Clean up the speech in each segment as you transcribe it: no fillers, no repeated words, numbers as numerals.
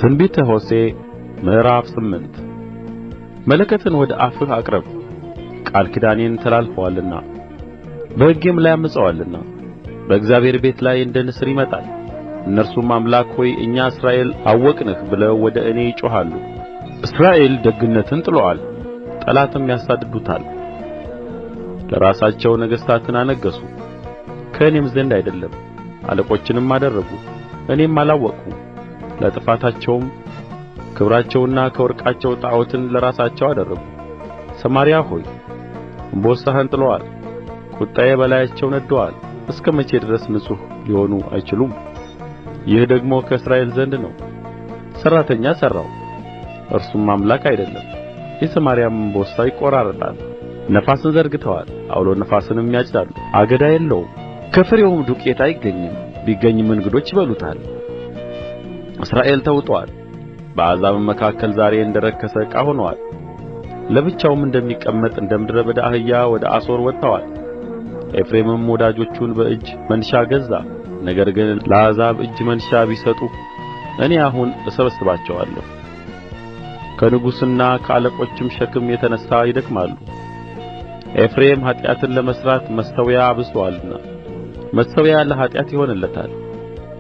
ትንቢተ ሆሴዕ ምዕራፍ 8 መለከትን ወደ አፍህ አቅርብ፣ ቃል ኪዳኔን ተላልፈዋልና በሕጌም ላይ ዐምፀዋልና። በእግዚአብሔር ቤት ላይ እንደ ንስር ይመጣል። እነርሱም አምላክ ሆይ እኛ እስራኤል አወቅንህ ብለው ወደ እኔ ይጮኻሉ። እስራኤል ደግነትን ጥሎአል፣ ጠላትም ያሳድዱታል። ለራሳቸው ነገሥታትን አነገሡ፣ ከእኔም ዘንድ አይደለም። አለቆችንም አደረጉ፣ እኔም አላወቅሁም። ለጥፋታቸውም ክብራቸውና ከወርቃቸው ጣዖትን ለራሳቸው አደረጉ። ሰማርያ ሆይ እምቦሳህን ጥሎአል፣ ቍጣዬ በላያቸው ነድዶአል። እስከ መቼ ድረስ ንጹሕ ሊሆኑ አይችሉም? ይህ ደግሞ ከእስራኤል ዘንድ ነው። ሠራተኛ ሠራው፣ እርሱም አምላክ አይደለም። የሰማርያም እምቦሳ ይቈራረጣል። ነፋስን ዘርግተዋል፣ ዐውሎ ነፋስንም ያጭዳሉ። አገዳ የለውም፣ ከፍሬውም ዱቄት አይገኝም። ቢገኝም እንግዶች ይበሉታል። እስራኤል ተውጦአል፣ በአሕዛብም መካከል ዛሬ እንደ ረከሰ ዕቃ ሆኖአል። ለብቻውም እንደሚቀመጥ እንደ ምድረ በዳ አህያ ወደ አሦር ወጥተዋል። ኤፍሬምም ወዳጆቹን በእጅ መንሻ ገዛ። ነገር ግን ለአሕዛብ እጅ መንሻ ቢሰጡ እኔ አሁን እሰበስባቸዋለሁ። ከንጉሥና ከአለቆችም ሸክም የተነሣ ይደክማሉ። ኤፍሬም ኃጢአትን ለመሥራት መሠዊያ አብዝቶአልና መሠዊያ ለኃጢአት ይሆንለታል።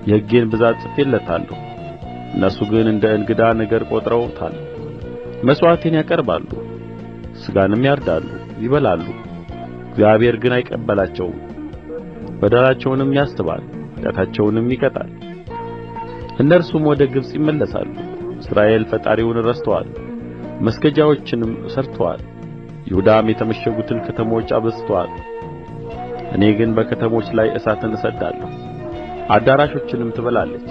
የሕጌን ብዛት ጽፌለታለሁ፣ እነርሱ ግን እንደ እንግዳ ነገር ቈጥረውታል። መሥዋዕቴን ያቀርባሉ፣ ሥጋንም ያርዳሉ ይበላሉ። እግዚአብሔር ግን አይቀበላቸውም። በደላቸውንም ያስባል፣ ኃጢአታቸውንም ይቀጣል። እነርሱም ወደ ግብጽ ይመለሳሉ። እስራኤል ፈጣሪውን ረስቶአል፣ መስገጃዎችንም ሠርቶአል። ይሁዳም የተመሸጉትን ከተሞች አብዝቶአል። እኔ ግን በከተሞች ላይ እሳትን እሰድዳለሁ፣ አዳራሾችንም ትበላለች።